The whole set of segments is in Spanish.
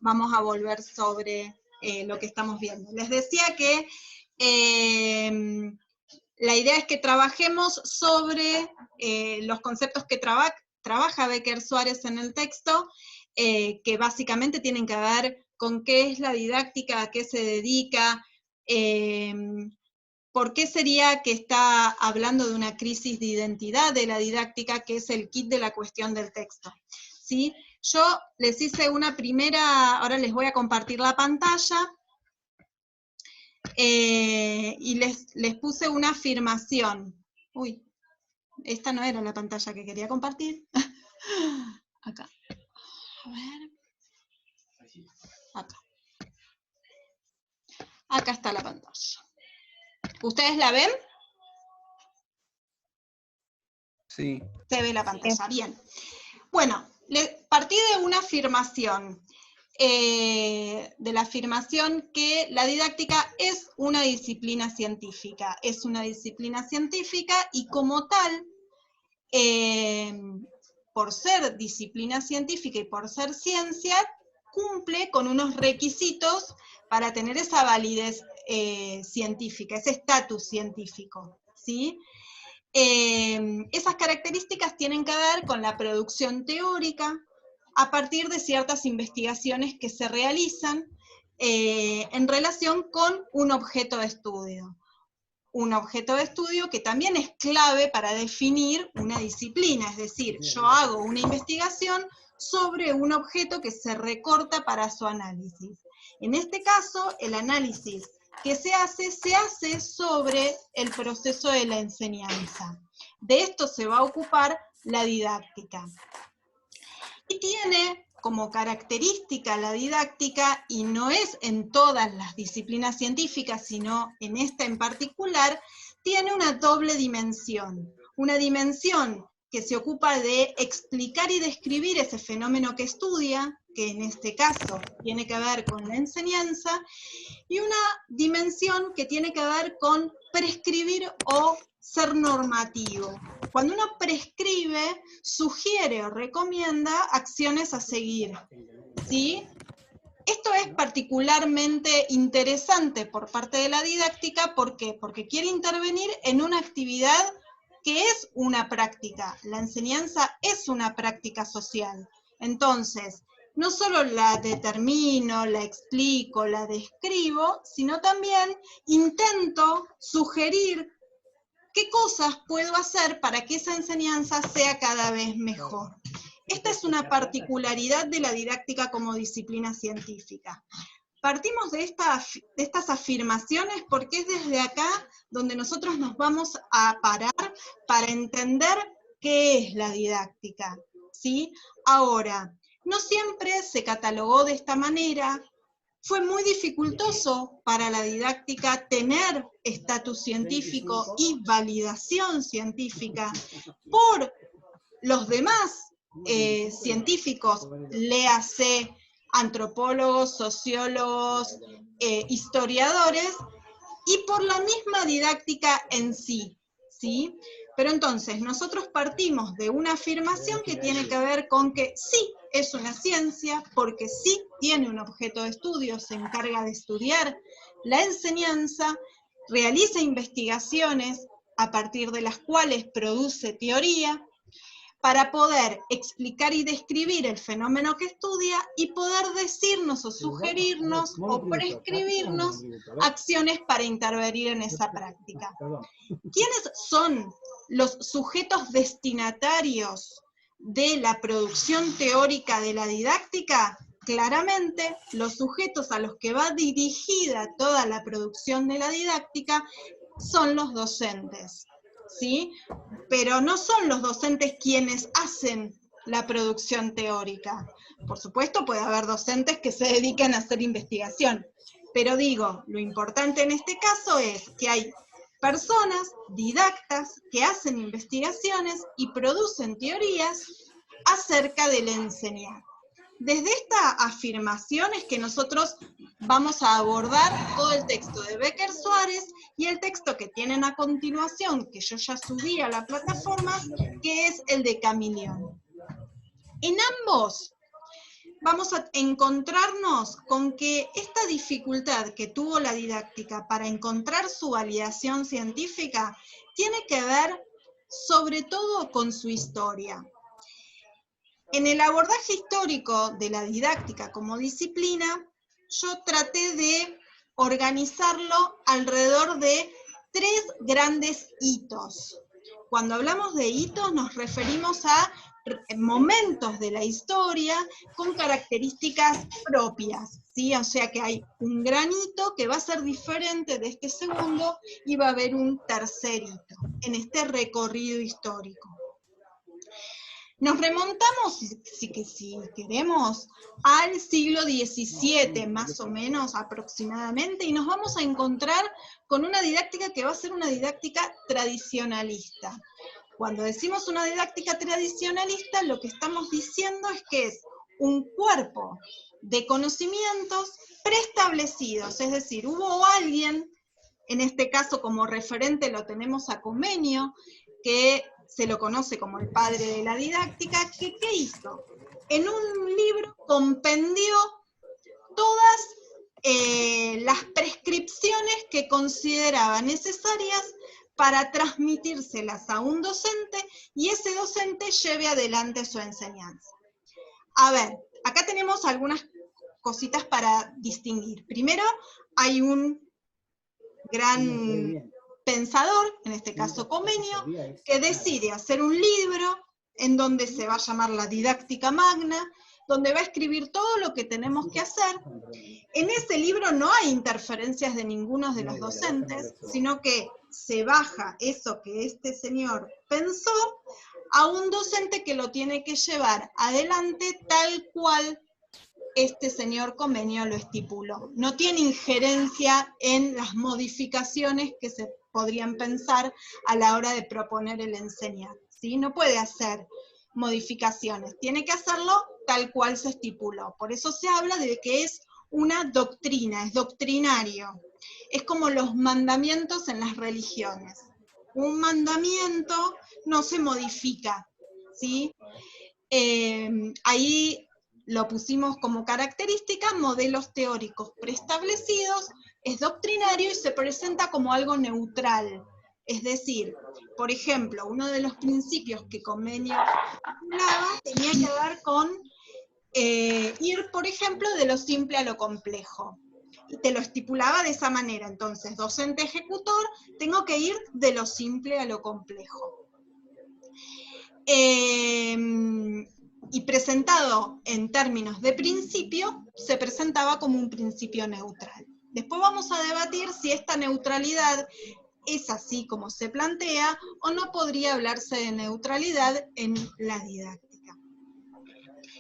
vamos a volver sobre lo que estamos viendo. Les decía que la idea es que trabajemos sobre los conceptos que trabaja Becker Suárez en el texto, que básicamente tienen que ver con qué es la didáctica, a qué se dedica, por qué sería que está hablando de una crisis de identidad de la didáctica, que es el kit de la cuestión del texto, ¿sí? Yo les hice una primera, ahora les voy a compartir la pantalla, y les puse una afirmación. Uy, esta no era la pantalla que quería compartir. Acá. A ver. Acá. Acá está la pantalla. ¿Ustedes la ven? Sí. Se ve la pantalla, bien. Bueno, partí de una afirmación. De la afirmación que la didáctica es una disciplina científica. Es una disciplina científica y como tal, por ser disciplina científica y por ser ciencia, cumple con unos requisitos para tener esa validez científica, ese estatus científico, ¿sí? Esas características tienen que ver con la producción teórica a partir de ciertas investigaciones que se realizan en relación con un objeto de estudio. Un objeto de estudio que también es clave para definir una disciplina, es decir, yo hago una investigación sobre un objeto que se recorta para su análisis. En este caso, el análisis que se hace sobre el proceso de la enseñanza. De esto se va a ocupar la didáctica. Y tiene como característica la didáctica, y no es en todas las disciplinas científicas, sino en esta en particular, tiene una doble dimensión. Una dimensión que se ocupa de explicar y describir ese fenómeno que estudia, que en este caso tiene que ver con la enseñanza, y una dimensión que tiene que ver con prescribir o ser normativo. Cuando uno prescribe, sugiere o recomienda acciones a seguir, ¿sí? Esto es particularmente interesante por parte de la didáctica, ¿por qué? Porque quiere intervenir en una actividad que es una práctica. La enseñanza es una práctica social. Entonces, no solo la determino, la explico, la describo, sino también intento sugerir qué cosas puedo hacer para que esa enseñanza sea cada vez mejor. Esta es una particularidad de la didáctica como disciplina científica. Partimos de estas afirmaciones porque es desde acá donde nosotros nos vamos a parar para entender qué es la didáctica, ¿sí? Ahora, no siempre se catalogó de esta manera. Fue muy dificultoso para la didáctica tener estatus científico y validación científica por los demás científicos, léase antropólogos, sociólogos, historiadores, y por la misma didáctica en sí, ¿sí? Pero entonces, nosotros partimos de una afirmación que tiene que ver con que sí es una ciencia, porque sí tiene un objeto de estudio, se encarga de estudiar la enseñanza, realiza investigaciones a partir de las cuales produce teoría, para poder explicar y describir el fenómeno que estudia y poder decirnos o sugerirnos o prescribirnos acciones para intervenir en esa práctica. ¿Quiénes son los sujetos destinatarios de la producción teórica de la didáctica? Claramente, los sujetos a los que va dirigida toda la producción de la didáctica son los docentes, ¿sí? Pero no son los docentes quienes hacen la producción teórica. Por supuesto, puede haber docentes que se dedican a hacer investigación, pero digo, lo importante en este caso es que hay personas didactas que hacen investigaciones y producen teorías acerca del enseñar. Desde esta afirmación es que nosotros vamos a abordar todo el texto de Becker Suárez y el texto que tienen a continuación, que yo ya subí a la plataforma, que es el de Camilión. En ambos vamos a encontrarnos con que esta dificultad que tuvo la didáctica para encontrar su validación científica tiene que ver sobre todo con su historia. En el abordaje histórico de la didáctica como disciplina, yo traté de organizarlo alrededor de 3 grandes hitos. Cuando hablamos de hitos nos referimos a momentos de la historia con características propias, ¿sí? O sea que hay un gran hito que va a ser diferente de este segundo y va a haber un tercer hito en este recorrido histórico. Nos remontamos, si queremos, al siglo XVII, más o menos aproximadamente, y nos vamos a encontrar con una didáctica que va a ser una didáctica tradicionalista. Cuando decimos una didáctica tradicionalista, lo que estamos diciendo es que es un cuerpo de conocimientos preestablecidos, es decir, hubo alguien, en este caso como referente lo tenemos a Comenio, que se lo conoce como el padre de la didáctica, que ¿qué hizo? En un libro compendió todas las prescripciones que consideraba necesarias para transmitírselas a un docente y ese docente lleve adelante su enseñanza. A ver, acá tenemos algunas cositas para distinguir. Primero, hay un gran pensador, en este caso Comenio, que decide hacer un libro en donde se va a llamar la Didáctica Magna, donde va a escribir todo lo que tenemos que hacer. En ese libro no hay interferencias de ninguno de los docentes, sino que se baja eso que este señor pensó a un docente que lo tiene que llevar adelante tal cual este señor Comenio lo estipuló. No tiene injerencia en las modificaciones que se podrían pensar a la hora de proponer el enseñar, ¿sí? No puede hacer modificaciones, tiene que hacerlo tal cual se estipuló. Por eso se habla de que es una doctrina, es doctrinario. Es como los mandamientos en las religiones. Un mandamiento no se modifica, ¿sí? Ahí lo pusimos como característica, modelos teóricos preestablecidos, es doctrinario y se presenta como algo neutral. Es decir, por ejemplo, uno de los principios que Comenio hablaba tenía que ver con ir, por ejemplo, de lo simple a lo complejo. Y te lo estipulaba de esa manera. Entonces, docente ejecutor, tengo que ir de lo simple a lo complejo. Y presentado en términos de principio, se presentaba como un principio neutral. Después vamos a debatir si esta neutralidad es así como se plantea o no podría hablarse de neutralidad en la didáctica.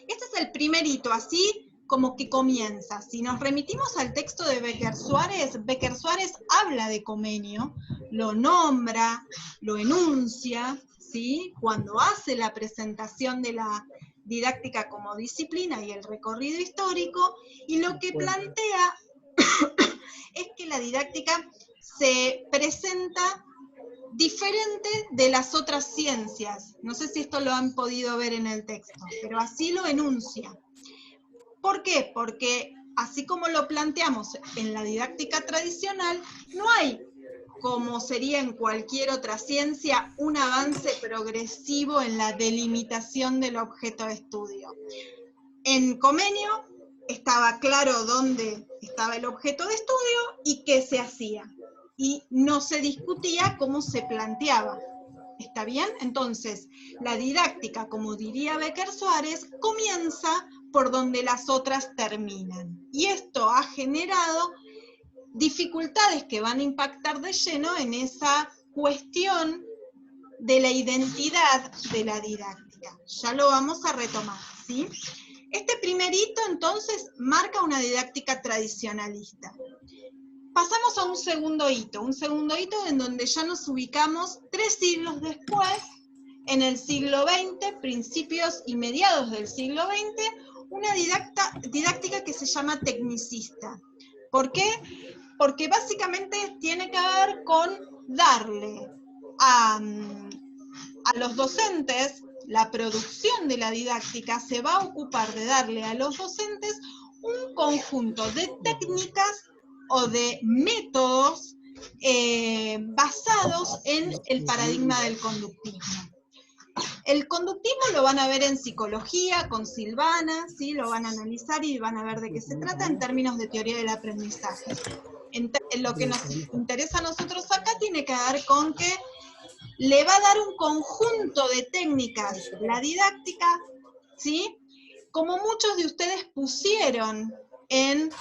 Este es el primer hito, así como que comienza. Si nos remitimos al texto de Becker Suárez habla de Comenio, lo nombra, lo enuncia, ¿sí? Cuando hace la presentación de la didáctica como disciplina y el recorrido histórico, y lo que plantea es que la didáctica se presenta diferente de las otras ciencias. No sé si esto lo han podido ver en el texto, pero así lo enuncia. ¿Por qué? Porque así como lo planteamos en la didáctica tradicional, no hay, como sería en cualquier otra ciencia, un avance progresivo en la delimitación del objeto de estudio. En Comenio estaba claro dónde estaba el objeto de estudio y qué se hacía. Y no se discutía cómo se planteaba. ¿Está bien? Entonces, la didáctica, como diría Becker Suárez, comienza por donde las otras terminan. Y esto ha generado dificultades que van a impactar de lleno en esa cuestión de la identidad de la didáctica. Ya lo vamos a retomar, ¿sí? Este primer hito, entonces, marca una didáctica tradicionalista. Pasamos a un segundo hito en donde ya nos ubicamos 3 siglos después, en el siglo XX, principios y mediados del siglo XX, una didáctica que se llama tecnicista. ¿Por qué? Porque básicamente tiene que ver con darle a los docentes la producción de la didáctica se va a ocupar de darle a los docentes un conjunto de técnicas o de métodos basados en el paradigma del conductismo. El conductismo lo van a ver en psicología, con Silvana, ¿sí? Lo van a analizar y van a ver de qué se trata en términos de teoría del aprendizaje. En lo que nos interesa a nosotros acá tiene que ver con que le va a dar un conjunto de técnicas, la didáctica, ¿sí? Como muchos de ustedes pusieron en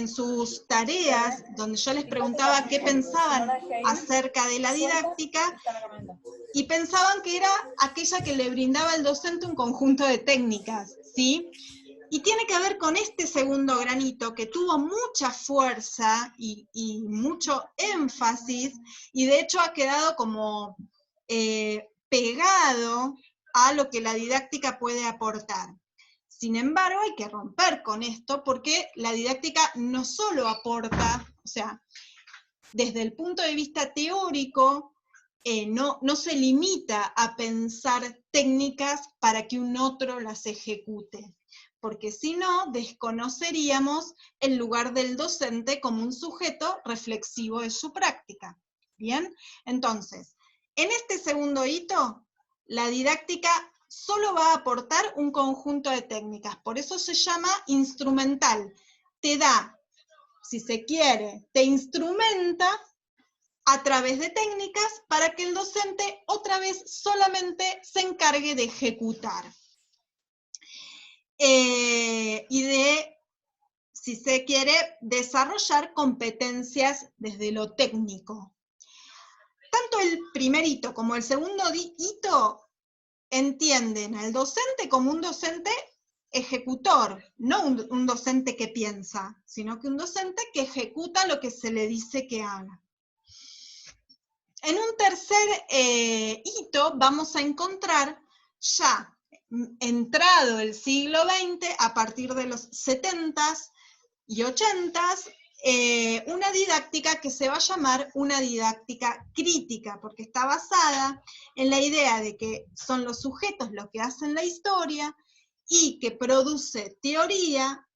sus tareas, donde yo les preguntaba qué pensaban acerca de la didáctica, y pensaban que era aquella que le brindaba al docente un conjunto de técnicas, ¿sí? Y tiene que ver con este segundo granito que tuvo mucha fuerza y mucho énfasis, y de hecho ha quedado como pegado a lo que la didáctica puede aportar. Sin embargo, hay que romper con esto porque la didáctica no solo aporta, o sea, desde el punto de vista teórico, no se limita a pensar técnicas para que un otro las ejecute, porque si no, desconoceríamos el lugar del docente como un sujeto reflexivo de su práctica. ¿Bien? Entonces, en este segundo hito, la didáctica solo va a aportar un conjunto de técnicas, por eso se llama instrumental. Te da, si se quiere, te instrumenta a través de técnicas para que el docente otra vez solamente se encargue de ejecutar. Y de, si se quiere, desarrollar competencias desde lo técnico. Tanto el primer hito como el segundo hito entienden al docente como un docente ejecutor, no un docente que piensa, sino que un docente que ejecuta lo que se le dice que haga. En un tercer hito vamos a encontrar ya entrado el siglo XX, a partir de los 70s y 80s, una didáctica que se va a llamar una didáctica crítica, porque está basada en la idea de que son los sujetos los que hacen la historia y que produce teoría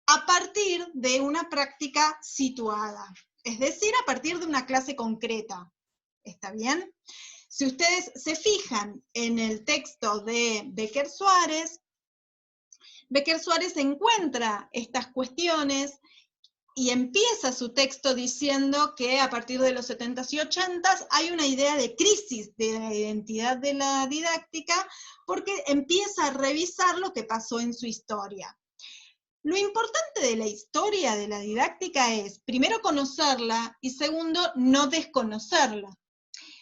a partir de una práctica situada, es decir, a partir de una clase concreta. ¿Está bien? Si ustedes se fijan en el texto de Becker Suárez encuentra estas cuestiones y empieza su texto diciendo que a partir de los 70s y 80s hay una idea de crisis de la identidad de la didáctica, porque empieza a revisar lo que pasó en su historia. Lo importante de la historia de la didáctica es, primero, conocerla, y segundo, no desconocerla.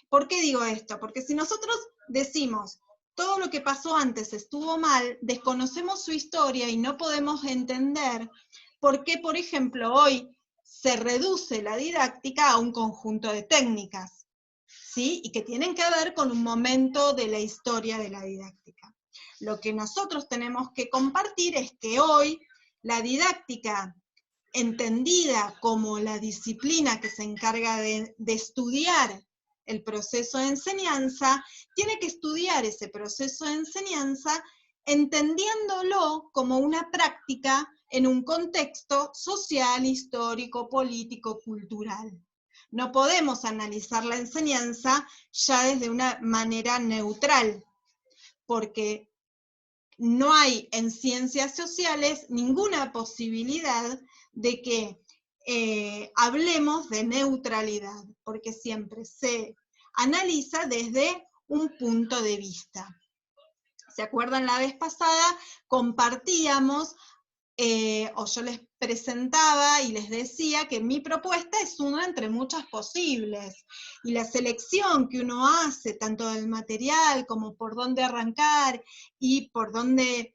¿Por qué digo esto? Porque si nosotros decimos todo lo que pasó antes estuvo mal, desconocemos su historia y no podemos entender por qué, por ejemplo, hoy se reduce la didáctica a un conjunto de técnicas, ¿sí? Y que tienen que ver con un momento de la historia de la didáctica. Lo que nosotros tenemos que compartir es que hoy la didáctica, entendida como la disciplina que se encarga de estudiar el proceso de enseñanza, tiene que estudiar ese proceso de enseñanza entendiéndolo como una práctica en un contexto social, histórico, político, cultural. No podemos analizar la enseñanza ya desde una manera neutral, porque no hay en ciencias sociales ninguna posibilidad de que hablemos de neutralidad, porque siempre se analiza desde un punto de vista. ¿Se acuerdan? La vez pasada compartíamos, o yo les presentaba y les decía que mi propuesta es una entre muchas posibles, y la selección que uno hace, tanto del material como por dónde arrancar y por dónde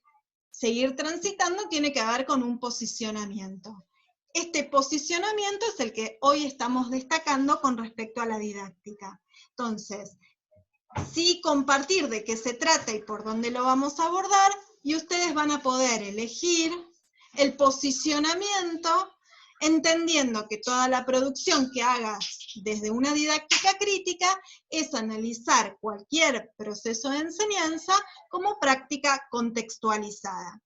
seguir transitando, tiene que ver con un posicionamiento. Este posicionamiento es el que hoy estamos destacando con respecto a la didáctica. Entonces, sí compartir de qué se trata y por dónde lo vamos a abordar, y ustedes van a poder elegir el posicionamiento entendiendo que toda la producción que hagas desde una didáctica crítica es analizar cualquier proceso de enseñanza como práctica contextualizada.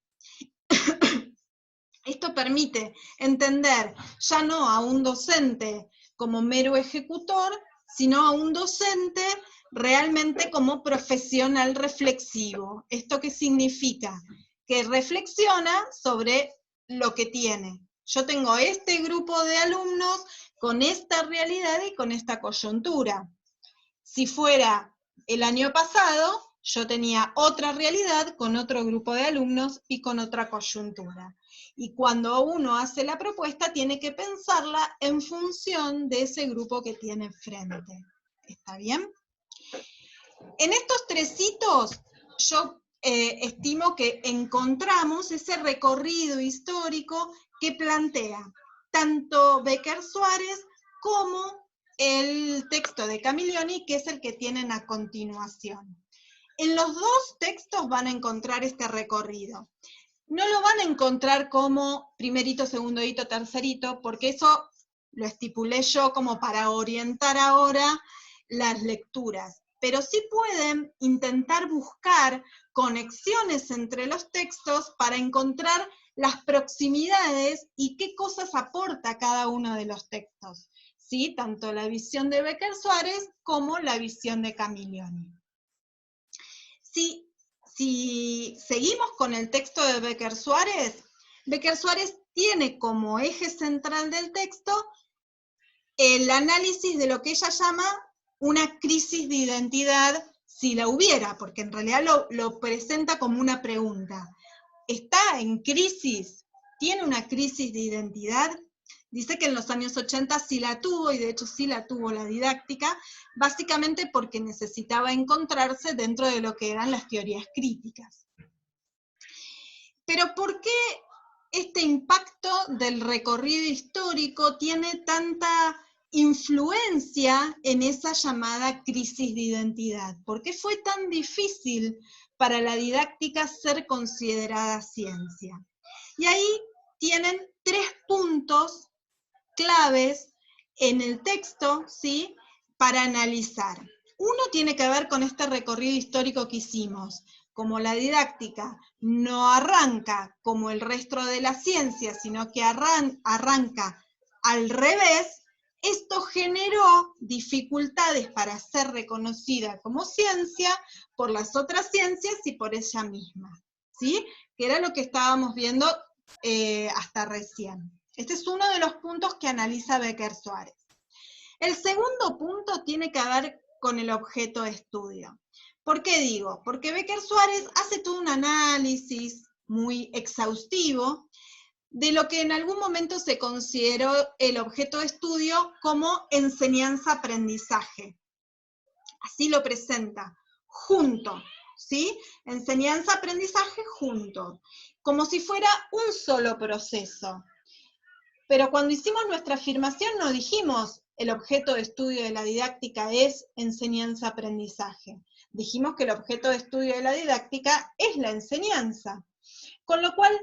Esto permite entender ya no a un docente como mero ejecutor, sino a un docente realmente como profesional reflexivo. ¿Esto qué significa? Que reflexiona sobre lo que tiene. Yo tengo este grupo de alumnos con esta realidad y con esta coyuntura. Si fuera el año pasado, yo tenía otra realidad con otro grupo de alumnos y con otra coyuntura. Y cuando uno hace la propuesta, tiene que pensarla en función de ese grupo que tiene enfrente. ¿Está bien? En estos tres hitos, yo estimo que encontramos ese recorrido histórico que plantea tanto Becker Suárez como el texto de Camiglioni, que es el que tienen a continuación. En los dos textos van a encontrar este recorrido. No lo van a encontrar como primer hito, segundo hito, tercer hito, porque eso lo estipulé yo como para orientar ahora las lecturas. Pero sí pueden intentar buscar conexiones entre los textos para encontrar las proximidades y qué cosas aporta cada uno de los textos. ¿Sí? Tanto la visión de Becker Suárez como la visión de Camiglioni. Si seguimos con el texto de Becker Suárez tiene como eje central del texto el análisis de lo que ella llama una crisis de identidad, si la hubiera, porque en realidad lo presenta como una pregunta. ¿Está en crisis? ¿Tiene una crisis de identidad? Dice que en los años 80 sí la tuvo, y de hecho sí la tuvo la didáctica, básicamente porque necesitaba encontrarse dentro de lo que eran las teorías críticas. Pero ¿por qué este impacto del recorrido histórico tiene tanta influencia en esa llamada crisis de identidad? ¿Por qué fue tan difícil para la didáctica ser considerada ciencia? Y ahí tienen 3 puntos claves en el texto, ¿sí?, para analizar. Uno tiene que ver con este recorrido histórico que hicimos. Como la didáctica no arranca como el resto de la ciencia, sino que arranca al revés, esto generó dificultades para ser reconocida como ciencia por las otras ciencias y por ella misma, ¿sí? Que era lo que estábamos viendo hasta recién. Este es uno de los puntos que analiza Becker Suárez. El segundo punto tiene que ver con el objeto de estudio. ¿Por qué digo? Porque Becker Suárez hace todo un análisis muy exhaustivo de lo que en algún momento se consideró el objeto de estudio como enseñanza-aprendizaje. Así lo presenta, junto, ¿sí? Enseñanza-aprendizaje junto, como si fuera un solo proceso. Pero cuando hicimos nuestra afirmación no dijimos el objeto de estudio de la didáctica es enseñanza-aprendizaje. Dijimos que el objeto de estudio de la didáctica es la enseñanza. Con lo cual,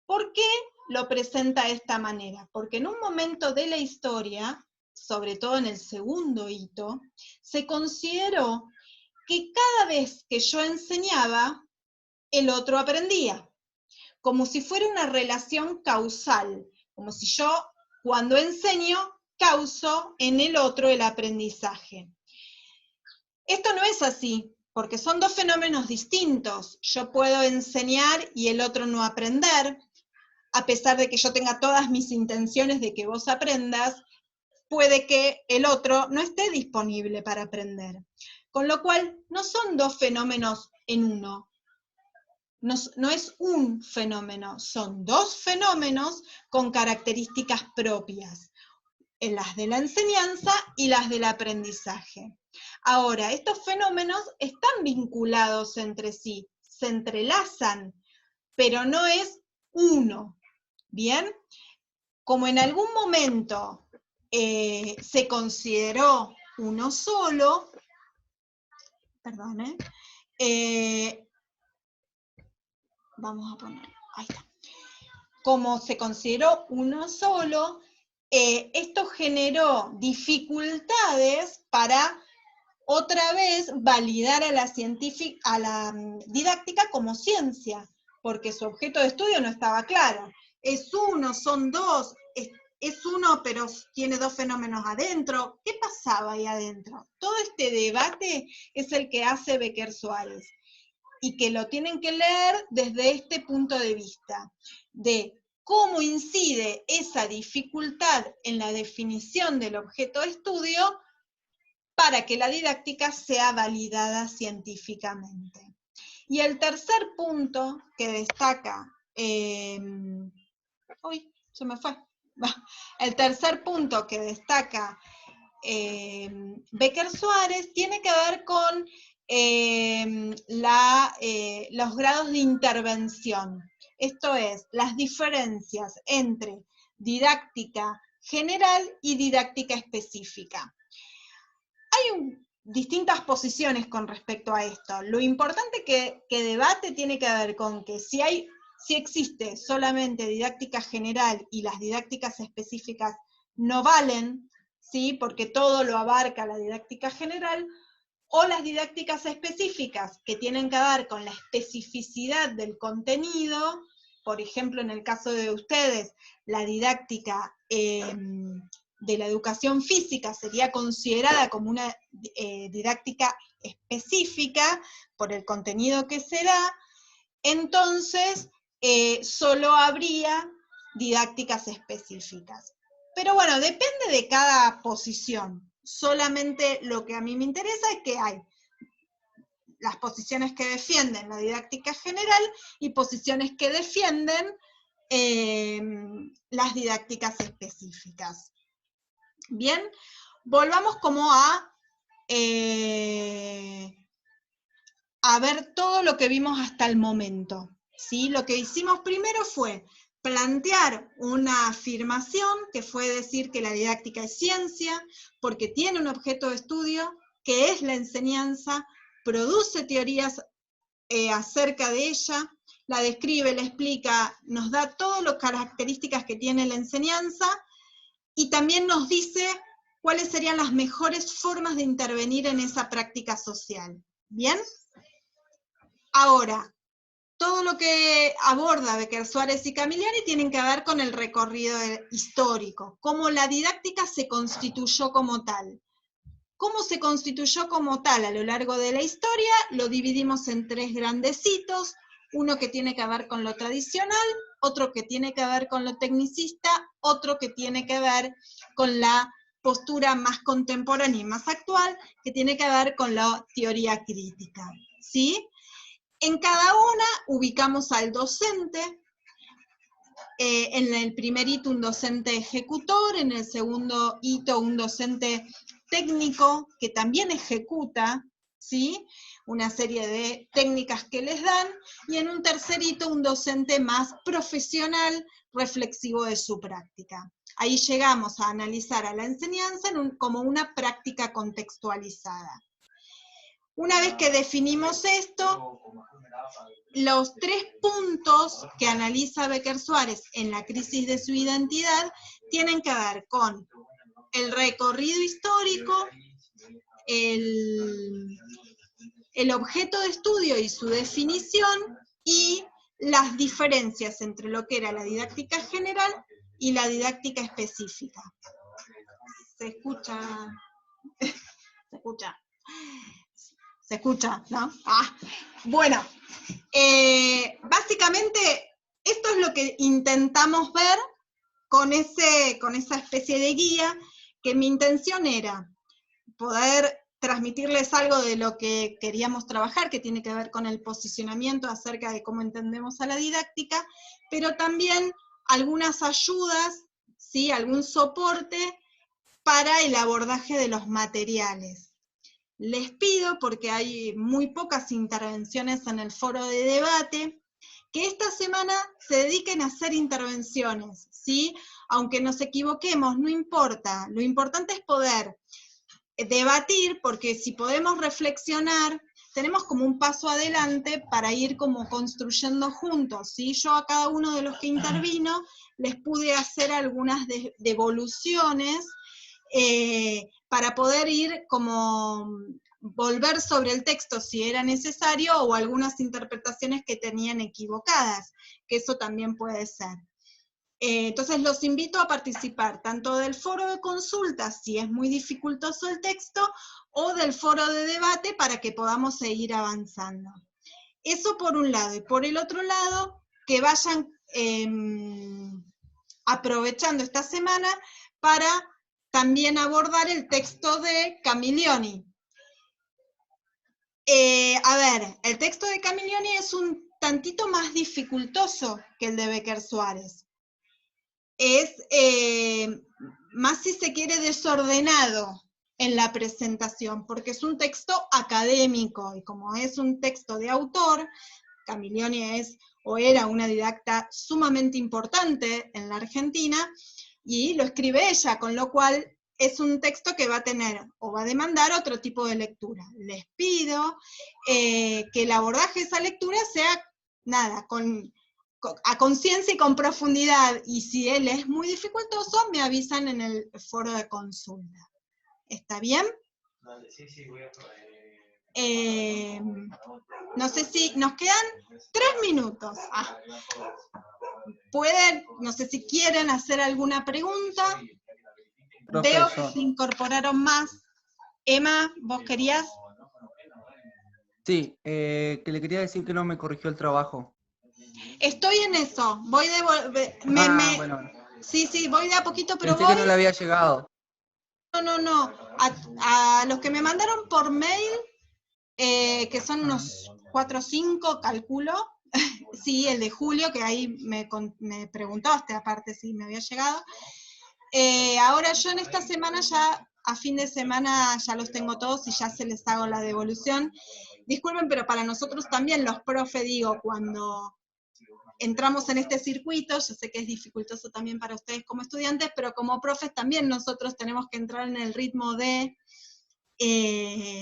¿por qué lo presenta de esta manera? Porque en un momento de la historia, sobre todo en el segundo hito, se consideró que cada vez que yo enseñaba, el otro aprendía, como si fuera una relación causal, como si yo, cuando enseño, causo en el otro el aprendizaje. Esto no es así, porque son dos fenómenos distintos. Yo puedo enseñar y el otro no aprender, a pesar de que yo tenga todas mis intenciones de que vos aprendas, puede que el otro no esté disponible para aprender. Con lo cual, no son dos fenómenos en uno. No es un fenómeno, son dos fenómenos con características propias, las de la enseñanza y las del aprendizaje. Ahora, estos fenómenos están vinculados entre sí, se entrelazan, pero no es uno, ¿bien? Como en algún momento se consideró uno solo, perdón, vamos a poner, ahí está. Como se consideró uno solo, esto generó dificultades para otra vez validar a la didáctica como ciencia, porque su objeto de estudio no estaba claro. ¿Es uno, son dos? ¿Es uno pero tiene dos fenómenos adentro? ¿Qué pasaba ahí adentro? Todo este debate es el que hace Becker Suárez, y que lo tienen que leer desde este punto de vista, de cómo incide esa dificultad en la definición del objeto de estudio para que la didáctica sea validada científicamente. Y el tercer punto que destaca, uy, se me fue. El tercer punto que destaca Becker Suárez tiene que ver con los grados de intervención. Esto es, las diferencias entre didáctica general y didáctica específica. Hay distintas posiciones con respecto a esto. Lo importante que debate tiene que ver con que si existe solamente didáctica general y las didácticas específicas no valen, ¿sí? Porque todo lo abarca la didáctica general, o las didácticas específicas que tienen que ver con la especificidad del contenido, por ejemplo, en el caso de ustedes, la didáctica de la educación física sería considerada como una didáctica específica por el contenido que se da, entonces solo habría didácticas específicas. Pero bueno, depende de cada posición. Solamente lo que a mí me interesa es que hay las posiciones que defienden la didáctica general y posiciones que defienden las didácticas específicas. Bien, volvamos como a ver todo lo que vimos hasta el momento, ¿sí? Lo que hicimos primero fue plantear una afirmación, que fue decir que la didáctica es ciencia, porque tiene un objeto de estudio, que es la enseñanza, produce teorías acerca de ella, la describe, la explica, nos da todas las características que tiene la enseñanza, y también nos dice cuáles serían las mejores formas de intervenir en esa práctica social. ¿Bien? Ahora, todo lo que aborda Becker Suárez y Camilleri tienen que ver con el recorrido histórico, cómo la didáctica se constituyó como tal. ¿Cómo se constituyó como tal a lo largo de la historia? Lo dividimos en tres grandes hitos, uno que tiene que ver con lo tradicional, otro que tiene que ver con lo tecnicista, otro que tiene que ver con la postura más contemporánea y más actual, que tiene que ver con la teoría crítica, ¿sí? En cada una ubicamos al docente, en el primer hito un docente ejecutor, en el segundo hito un docente técnico que también ejecuta, ¿sí? Una serie de técnicas que les dan, y en un tercer hito un docente más profesional, reflexivo de su práctica. Ahí llegamos a analizar a la enseñanza como una práctica contextualizada. Una vez que definimos esto, los tres puntos que analiza Becker Suárez en la crisis de su identidad tienen que ver con el recorrido histórico, el objeto de estudio y su definición, y las diferencias entre lo que era la didáctica general y la didáctica específica. ¿Se escucha? ¿Se escucha? ¿Se escucha? ¿No? Bueno, básicamente esto es lo que intentamos ver con esa especie de guía, que mi intención era poder transmitirles algo de lo que queríamos trabajar, que tiene que ver con el posicionamiento acerca de cómo entendemos a la didáctica, pero también algunas ayudas, ¿sí? Algún soporte para el abordaje de los materiales. Les pido, porque hay muy pocas intervenciones en el foro de debate, que esta semana se dediquen a hacer intervenciones, ¿sí? Aunque nos equivoquemos, no importa. Lo importante es poder debatir, porque si podemos reflexionar, tenemos como un paso adelante para ir como construyendo juntos, ¿sí? Yo a cada uno de los que intervino les pude hacer algunas devoluciones para poder ir como volver sobre el texto si era necesario, o algunas interpretaciones que tenían equivocadas, que eso también puede ser. Entonces los invito a participar tanto del foro de consultas, si es muy dificultoso el texto, o del foro de debate para que podamos seguir avanzando. Eso por un lado. Y por el otro lado, que vayan aprovechando esta semana para también abordar el texto de Camiglioni. A ver, el texto de Camiglioni es un tantito más dificultoso que el de Becker Suárez. Es más, si se quiere, desordenado en la presentación, porque es un texto académico, y como es un texto de autor, Camiglioni es o era una didacta sumamente importante en la Argentina, y lo escribe ella, con lo cual es un texto que va a tener o va a demandar otro tipo de lectura. Les pido que el abordaje de esa lectura sea, nada, a conciencia y con profundidad, y si él es muy dificultoso, me avisan en el foro de consulta. ¿Está bien? Sí, sí, voy a probar. No sé si nos quedan 3 minutos. Pueden, no sé si quieren hacer alguna pregunta. Profe, Veo que se incorporaron más. Emma, ¿vos querías? Sí, que le quería decir que no me corrigió el trabajo. Estoy en eso. Voy de... Bueno. Sí, voy de a poquito, pero Pensé voy... que no le había llegado. No. A los que me mandaron por mail, que son unos 4 o 5, calculo. Sí, el de julio, que ahí me preguntaste aparte si me había llegado. Ahora yo en esta semana ya, a fin de semana ya los tengo todos y ya se les hago la devolución. Disculpen, pero para nosotros también los profes, digo, cuando entramos en este circuito, yo sé que es dificultoso también para ustedes como estudiantes, pero como profes también nosotros tenemos que entrar en el ritmo de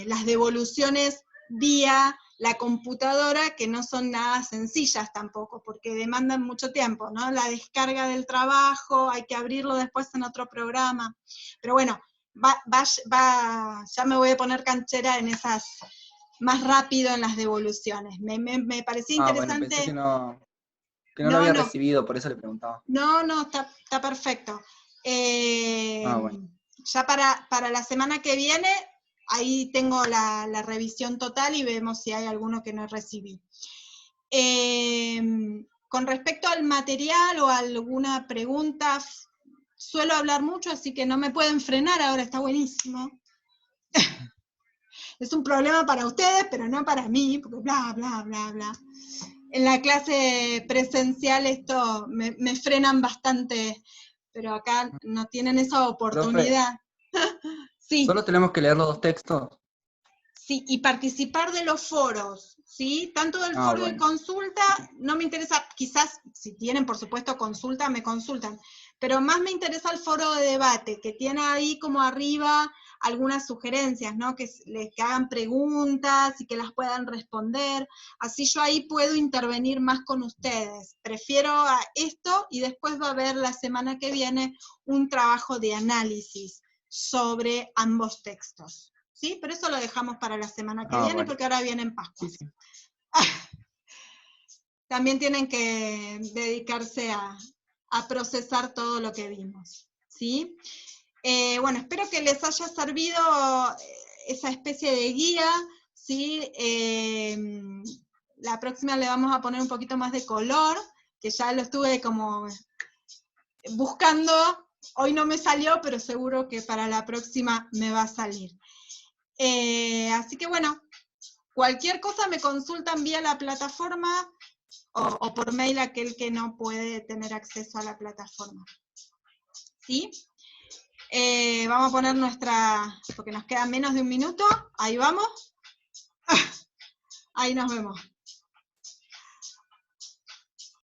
las devoluciones vía la computadora, que no son nada sencillas tampoco, porque demandan mucho tiempo, ¿no? La descarga del trabajo, hay que abrirlo después en otro programa. Pero bueno, ya me voy a poner canchera en esas, más rápido en las devoluciones. Me parecía interesante. Bueno, pensé que no lo había recibido, por eso le preguntaba. No, está perfecto. Bueno. Ya para la semana que viene, ahí tengo la revisión total y vemos si hay alguno que no recibí. Con respecto al material o alguna pregunta, suelo hablar mucho, así que no me pueden frenar ahora, está buenísimo. Es un problema para ustedes, pero no para mí, porque bla, bla, bla, bla. En la clase presencial esto me frenan bastante, pero acá no tienen esa oportunidad. Sí. ¿Solo tenemos que leer los 2 textos? Sí, y participar de los foros, ¿sí? Tanto del foro de consulta, no me interesa, quizás si tienen por supuesto consulta, me consultan, pero más me interesa el foro de debate, que tiene ahí como arriba algunas sugerencias, ¿no? Que hagan preguntas y que las puedan responder, así yo ahí puedo intervenir más con ustedes. Prefiero a esto, y después va a haber la semana que viene un trabajo de análisis sobre ambos textos. ¿Sí? Pero eso lo dejamos para la semana que viene, porque ahora vienen Pascuas. Sí. También tienen que dedicarse a procesar todo lo que vimos. ¿Sí? Bueno, espero que les haya servido esa especie de guía. ¿Sí? La próxima le vamos a poner un poquito más de color, que ya lo estuve como buscando. Hoy no me salió, pero seguro que para la próxima me va a salir. Así que bueno, cualquier cosa me consultan vía la plataforma o por mail aquel que no puede tener acceso a la plataforma. ¿Sí? Vamos a poner porque nos queda menos de un minuto, ahí vamos. Ahí nos vemos.